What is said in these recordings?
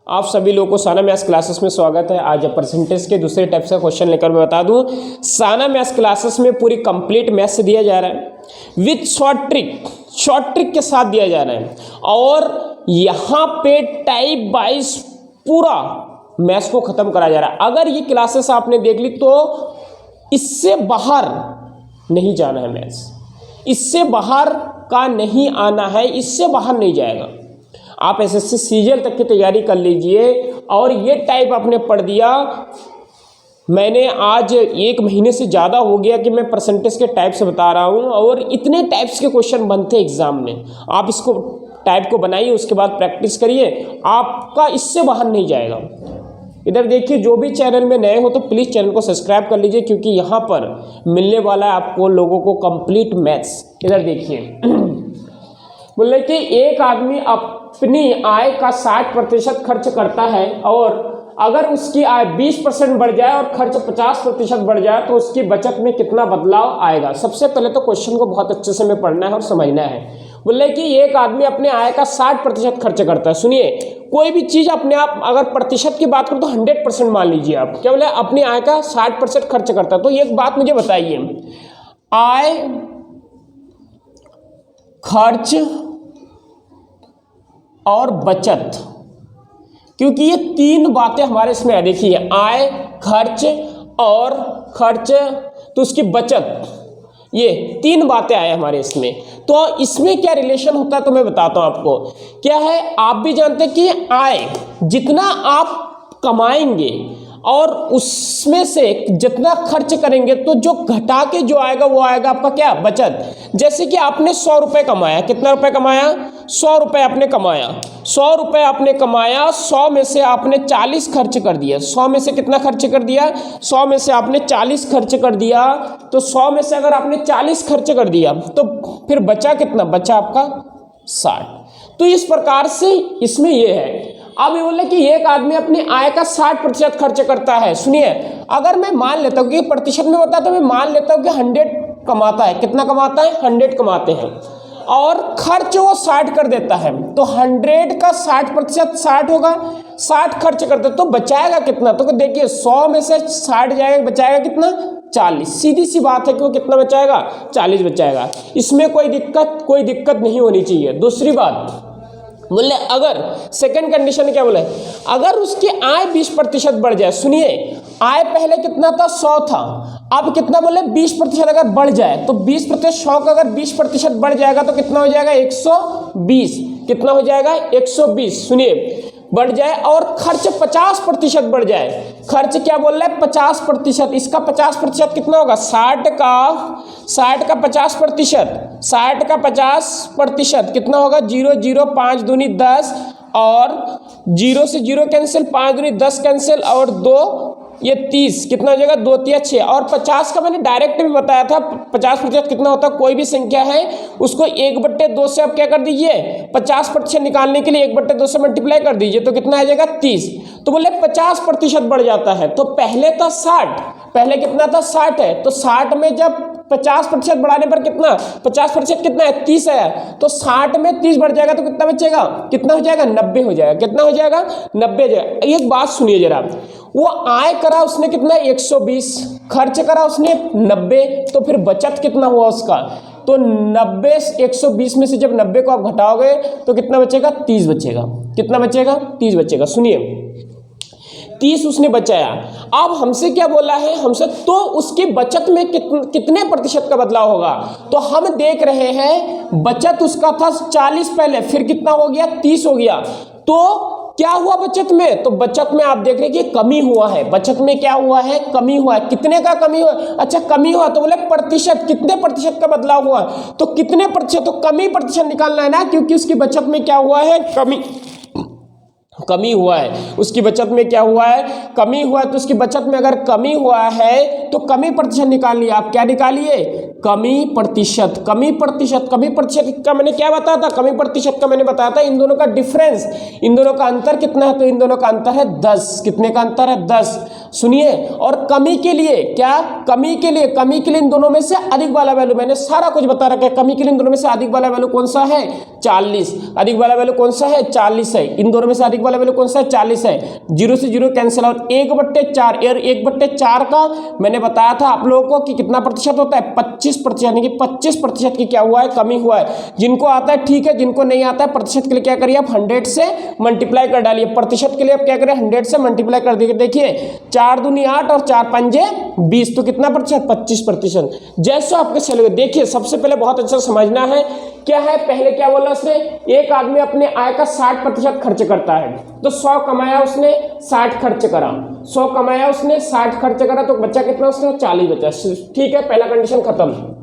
आप सभी लोगों को साना मैथ्स क्लासेस में स्वागत है। आज परसेंटेज के दूसरे टाइप का क्वेश्चन लेकर मैं बता दूं, साना मैथ्स क्लासेस में पूरी कंप्लीट मैथ्स दिया जा रहा है विथ शॉर्ट ट्रिक के साथ दिया जा रहा है और यहाँ पे टाइप वाइज पूरा मैथ्स को ख़त्म करा जा रहा है। अगर ये क्लासेस आपने देख ली तो इससे बाहर नहीं जाना है, मैथ्स इससे बाहर का नहीं आना है, इससे बाहर नहीं जाएगा। आप एसएससी सीजीएल तक की तैयारी कर लीजिए और ये टाइप आपने पढ़ दिया। मैंने आज 1 महीने से ज़्यादा हो गया कि मैं परसेंटेज के टाइप से बता रहा हूँ और इतने टाइप्स के क्वेश्चन बनते हैं एग्जाम में। आप इसको टाइप को बनाइए, उसके बाद प्रैक्टिस करिए, आपका इससे बाहर नहीं जाएगा। इधर देखिए, जो भी चैनल में नए हो तो प्लीज़ चैनल को सब्सक्राइब कर लीजिए क्योंकि यहाँ पर मिलने वाला है आपको लोगों को कंप्लीट मैथ्स। इधर देखिए बोले कि एक आदमी अपनी आय का 60% खर्च करता है और अगर उसकी आय 20% बढ़ जाए और खर्च 50% बढ़ जाए तो उसकी बचत में कितना बदलाव आएगा। सबसे पहले तो क्वेश्चन को बहुत अच्छे से हमें पढ़ना है और समझना है। बोले कि एक आदमी अपने आय का 60% खर्च करता है। सुनिए, कोई भी चीज़ अपने आप अगर प्रतिशत की बात करो तो 100% मान लीजिए आप। क्या बोले, अपनी आय का 60% खर्च करता है। तो एक बात मुझे बताइए, आय, खर्च और बचत, क्योंकि ये 3 बातें हमारे इसमें है। देखिए, आय, खर्च और खर्च तो उसकी बचत, ये 3 बातें आए हमारे इसमें। तो इसमें क्या रिलेशन होता है तो मैं बताता हूं आपको। क्या है, आप भी जानते हैं कि आय जितना आप कमाएंगे और उसमें से जितना खर्च करेंगे तो जो घटा के जो आएगा वो आएगा आपका क्या, बचत। जैसे कि आपने 100 रुपये कमाया, कितना रुपए कमाया, 100 रुपये आपने कमाया, 100 रुपये आपने कमाया, 100 में से आपने 40 खर्च कर दिया। 100 में से कितना खर्च कर दिया, 100 में से आपने 40 खर्च कर दिया। तो 100 में से अगर आपने 40 खर्च कर दिया तो फिर बचा कितना, बचा आपका 60। तो इस प्रकार से इसमें ये है। अब ये बोले कि एक आदमी अपनी आय का 60% खर्च करता है। सुनिए, अगर मैं मान लेता हूँ कि प्रतिशत में होता है तो मैं मान लेता हूँ कि 100 कमाता है। कितना कमाता है, 100 कमाते हैं और खर्च वो 60 कर देता है। तो 100 का 60% 60 होगा, 60 खर्च करते तो बचाएगा कितना। तो देखिए, 100 में से 60 जाएगा, बचाएगा कितना, 40। सीधी सी बात है कि वो कितना बचाएगा, 40 बचाएगा। इसमें कोई दिक्कत नहीं होनी चाहिए। दूसरी बात बोले, अगर सेकंड कंडीशन क्या बोले, अगर उसकी आय 20% बढ़ जाए। सुनिए, आय पहले कितना था, 100 था, अब कितना बोले, 20% अगर बढ़ जाए तो 20%, 100 का अगर 20% बढ़ जाएगा तो कितना हो जाएगा, 120। कितना हो जाएगा, 120। सुनिए, बढ़ जाए और खर्च 50% बढ़ जाए। खर्च क्या बोल रहा है, 50%। इसका 50% कितना होगा, 60 का 50%, 60 का 50% कितना होगा, 0 0 5 दूनी 10 और 0 से 0 कैंसिल, 5 दूनी 10 कैंसिल और 2 ये 30, कितना हो जाएगा, 2 3 6। और 50 का मैंने डायरेक्ट भी बताया था, 50% कितना होता है, कोई भी संख्या है उसको 1/2 से आप क्या कर दीजिए, 50% निकालने के लिए 1/2 से मल्टीप्लाई कर दीजिए तो कितना आ जाएगा, 30। तो बोले 50% बढ़ जाता है। तो पहले था 60, पहले कितना था, 60 है। तो 60 में जब 50% बढ़ाने पर कितना, 50% कितना है, 30 है। तो 60 में 30 बढ़ जाएगा तो कितना बचेगा, कितना हो जाएगा, 90 हो जाएगा। कितना हो जाएगा, 90 हो जाएगा। एक बात सुनिए जरा, वो आय करा उसने कितना, 120, खर्च करा उसने 90, तो फिर बचत कितना हुआ उसका, तो 90 120 में से जब 90 को आप घटाओगे तो कितना बचेगा, 30 बचेगा। कितना बचेगा, 30 बचेगा। सुनिए, 30 उसने बचाया। अब हमसे क्या बोला है, हमसे तो उसकी बचत में कितने प्रतिशत का बदलाव होगा। तो हम देख रहे हैं बचत उसका था 40 पहले, फिर कितना हो गया, 30 हो गया। तो क्या हुआ बचत में, तो बचत में आप देख रहे हैं कि कमी हुआ है। बचत में क्या हुआ है, कमी हुआ है। कितने का कमी हुआ, अच्छा कमी हुआ तो बोले प्रतिशत, कितने प्रतिशत का बदलाव हुआ, तो कितने प्रतिशत, तो कमी प्रतिशत निकालना है ना, क्योंकि उसकी बचत में क्या हुआ है, कमी हुआ है। उसकी बचत में क्या हुआ है, कमी हुआ है। तो उसकी बचत में अगर कमी हुआ है तो कमी प्रतिशत निकालिए। आप क्या निकालिए, कमी प्रतिशत। कमी प्रतिशत का मैंने क्या बताया था, कमी प्रतिशत का मैंने बताया था इन दोनों का डिफरेंस, इन दोनों का अंतर कितना है, तो इन दोनों का अंतर है 10। कितने का अंतर है, 10। सुनिए, और कमी के लिए क्या, कमी के लिए इन दोनों में से अधिक वाला वैल्यू, मैंने सारा कुछ बता रखा है। कमी के लिए इन दोनों में से अधिक वाला वैल्यू कौन सा है, 40। अधिक वाला वैल्यू कौन सा है, 40 है। इन दोनों में से अधिक वाला वैल्यू कौन सा है, 40 है। 0 से 0 कैंसिल, और 1/4, और 1/4 का मैंने बताया था आप लोगों को कि कितना प्रतिशत होता है, 25%, यानी कि 25% की क्या हुआ है, कमी हुआ है। जिनको आता है ठीक है, जिनको नहीं आता है, प्रतिशत के लिए क्या करिए आप 100 से मल्टीप्लाई कर डालिए। प्रतिशत के लिए आप क्या करें, 100 से मल्टीप्लाई कर दीजिए। देखिए 4 दूनी 8 और 4 पंजे 20, तो कितना प्रतिशत, 25%। जैसे आपके चलेगा, देखिए सबसे पहले बहुत अच्छा समझना है क्या है, पहले क्या बोला उसने, एक आदमी अपने आय का 60% खर्च करता है, तो 100 कमाया उसने, 60 खर्च करा, 100 कमाया उसने, 60 खर्च करा, तो बच्चा कितना उसने, 40 बचा। ठीक है, पहला कंडीशन खत्म।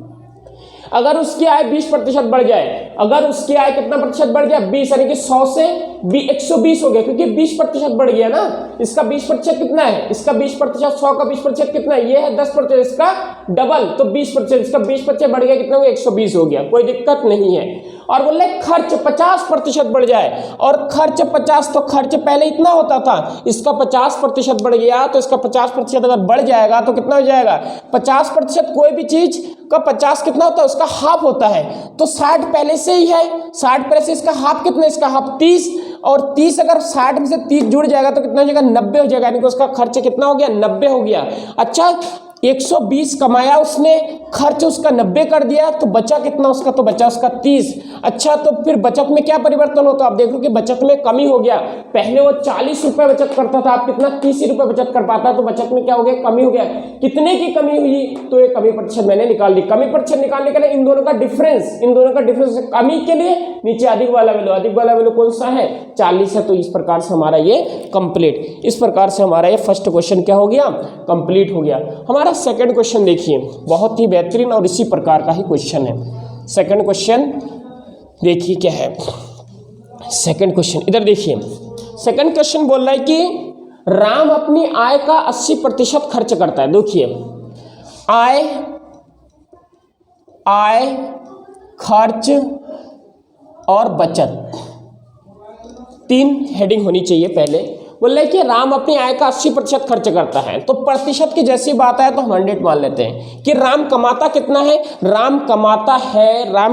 अगर उसकी आय 20% बढ़ जाए, अगर उसकी आय कितना प्रतिशत बढ़ जाए, 20, यानी कि 100 से 120 हो गया, क्योंकि 20% बढ़ गया ना। इसका 20% कितना है, इसका 20%, 100 का 20% कितना है, ये है 10%, इसका डबल, तो 20%, इसका 20% बढ़ गया, कितना हो गया, 120 हो गया, कोई दिक्कत नहीं है। और बोले खर्च 50% बढ़ जाए, और खर्च 50, तो खर्च पहले इतना होता था, इसका 50% बढ़ गया, तो इसका 50% अगर बढ़ जाएगा तो कितना हो जाएगा, 50%, कोई भी चीज का 50 कितना होता है, उसका हाफ होता है, तो 60 पहले से ही है, 60 पहले से, इसका हाफ कितना, इसका हाफ 30, और 30 अगर 60 में से 30 जुड़ जाएगा तो कितना हो जाएगा, 90 हो जाएगा, यानी कि उसका खर्च कितना हो गया, 90 हो गया। अच्छा, 120 कमाया उसने, खर्च उसका 90 कर दिया, तो बचा कितना उसका, तो बचा उसका 30। अच्छा, तो फिर बचत में क्या परिवर्तन होता है, आप देखो कि बचत में कमी हो गया। पहले वो 40 रुपए बचत करता था, आप कितना 30 रुपए बचत कर पाता, तो बचत में क्या हो गया, कमी हो गया। कितने की कमी हुई, तो ये कमी प्रतिशत मैंने निकाल दी। कमी प्रतिशत निकालने के लिए इन दोनों का डिफरेंस, कमी के लिए नीचे अधिक वाला वैल्यू कौन सा है, 40 है। तो इस प्रकार से हमारा ये कंप्लीट, इस प्रकार से हमारा ये फर्स्ट क्वेश्चन क्या हो गया, कंप्लीट हो गया। हमारा सेकंड क्वेश्चन देखिए, बहुत ही बेहतरीन और इसी प्रकार का ही क्वेश्चन है। सेकंड क्वेश्चन देखिए क्या है, सेकंड क्वेश्चन इधर देखिए। सेकंड क्वेश्चन बोल रहा है कि राम अपनी आय का 80% खर्च करता है। देखिए आय, खर्च और बचत, 3 हेडिंग होनी चाहिए। पहले बोल रहे कि राम अपनी आय का 80% खर्च करता है, तो प्रतिशत की जैसी बात आए तो हम 100 मान लेते हैं कि राम कमाता कितना है, राम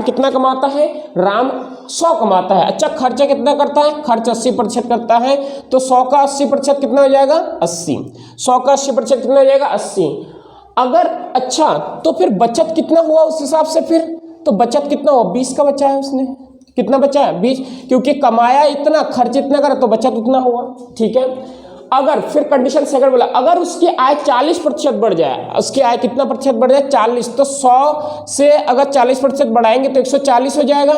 कितना कमाता है, राम 100 कमाता है। अच्छा, खर्चा कितना करता है, खर्च 80% करता है, तो 100 का 80% कितना हो जाएगा, 80। 100 का 80% कितना हो जाएगा, 80। अगर अच्छा, तो फिर बचत कितना हुआ उस हिसाब से, फिर तो बचत कितना हुआ, 20 का बचा है उसने, कितना बचा है, 20, क्योंकि कमाया इतना, खर्च इतना करा, तो बचत उतना हुआ। ठीक है, अगर फिर कंडीशन सेकंड बोला, अगर उसकी आय 40% बढ़ जाए, उसकी आय कितना प्रतिशत बढ़ जाए, 40, तो 100 से अगर 40% बढ़ाएंगे तो 140 हो जाएगा।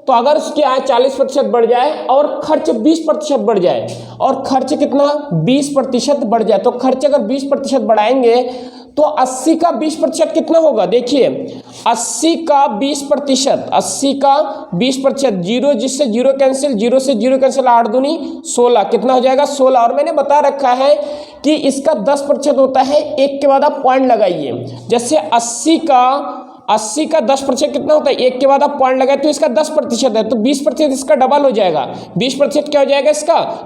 तो अगर उसकी आय 40% बढ़ जाए और खर्च 20% बढ़ जाए, और खर्च कितना 20% बढ़ जाए, तो खर्च अगर 20% बढ़ाएंगे तो 80 का 20% कितना होगा, देखिए 80 का 20%, जीरो जिससे जीरो कैंसिल, 0 से 0 कैंसिल, 8 दूनी 16, कितना हो जाएगा 16। और मैंने बता रखा है कि इसका 10% होता है, एक के बाद आप पॉइंट लगाइए। जैसे 80 का 10% कितना होता है, एक के बाद आप पॉइंट लगाए तो इसका 10% है, तो 20% इसका डबल हो जाएगा। 20% क्या हो जाएगा,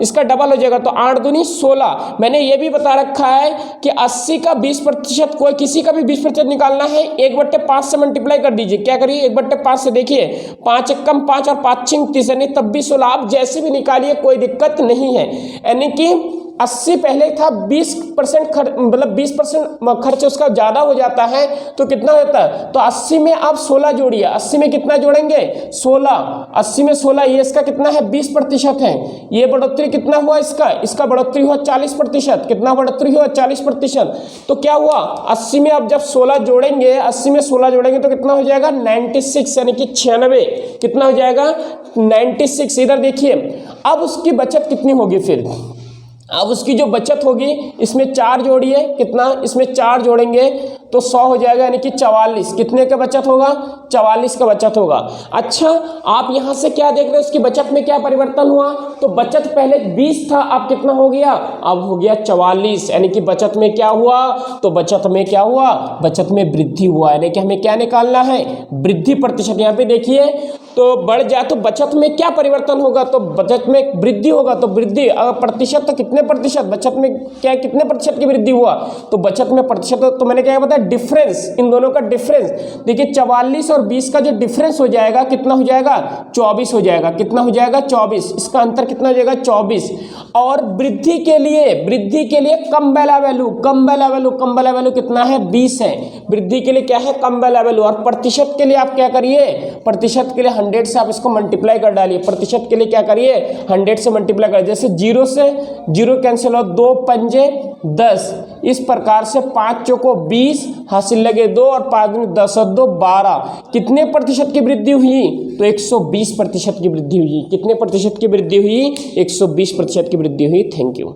इसका डबल हो जाएगा, तो 8 दूनी 16। मैंने ये भी बता रखा है कि 80 का 20%, कोई किसी का भी 20% निकालना है, 1/5 से मल्टीप्लाई कर दीजिए। क्या करिए, 1/5 से, देखिए 5 एक कम 5 और 5 छिंग 30, यानी तब भी 16। आप जैसे भी निकालिए कोई दिक्कत नहीं है। यानी कि 80 पहले था, 20% मतलब 20% खर्च उसका ज़्यादा हो जाता है, तो कितना होता है, तो 80 में आप 16 जोड़िए। 80 में कितना जोड़ेंगे, 16। 80 में 16, ये इसका कितना है, 20% है। ये बढ़ोतरी कितना हुआ, इसका बढ़ोतरी हुआ 40%। कितना बढ़ोतरी हुआ, 40%। तो क्या हुआ, 80 में आप जब 16 जोड़ेंगे, 80 में 16 जोड़ेंगे तो कितना हो जाएगा, 96, यानी कि 96। कितना हो जाएगा, 96। इधर देखिए, अब उसकी बचत कितनी होगी, फिर अब उसकी जो बचत होगी, इसमें 4 जोड़िए, कितना, इसमें 4 जोड़ेंगे तो 100 हो जाएगा, यानी कि 44। कितने का बचत होगा? 44 का बचत होगा। अच्छा, आप यहाँ से क्या देख रहे हो, उसकी बचत में क्या परिवर्तन हुआ? तो बचत पहले 20 था, अब कितना हो गया? अब हो गया 44, यानी कि बचत में क्या हुआ? तो बचत में क्या हुआ? बचत में वृद्धि हुआ, यानी कि हमें क्या निकालना है? वृद्धि प्रतिशत। यहाँ पे देखिए, तो बढ़ जाए तो बचत में क्या परिवर्तन होगा? तो बचत में वृद्धि होगा, तो वृद्धि अगर प्रतिशत तो कितने प्रतिशत, बचत में क्या कितने प्रतिशत की वृद्धि हुआ? तो बचत में प्रतिशत, तो मैंने क्या बताया? डिफरेंस, इन दोनों का डिफरेंस। देखिए 44 और 20 का जो डिफरेंस हो जाएगा कितना हो जाएगा? 24 हो जाएगा। कितना हो जाएगा? 24। इसका अंतर कितना हो जाएगा? 24। और वृद्धि के लिए कम वाला वैल्यू, कम वाला वैल्यू कितना है? 20 है। वृद्धि के लिए क्या है? कम वाला वैल्यू। और प्रतिशत के लिए आप क्या करिए? प्रतिशत के लिए 100 से आप इसको मल्टीप्लाई कर डालिए। प्रतिशत के लिए क्या करिए? 100 से मल्टीप्लाई कर, जैसे 0 से 0 कैंसिल हो, 2 पंजे 10, इस प्रकार से 5 चौको 20, हासिल लगे 2 और 5 दूनी 10 और 2 12। कितने प्रतिशत की वृद्धि हुई? तो 120% की वृद्धि हुई। कितने प्रतिशत की वृद्धि हुई? 120% की वृद्धि हुई। Thank you.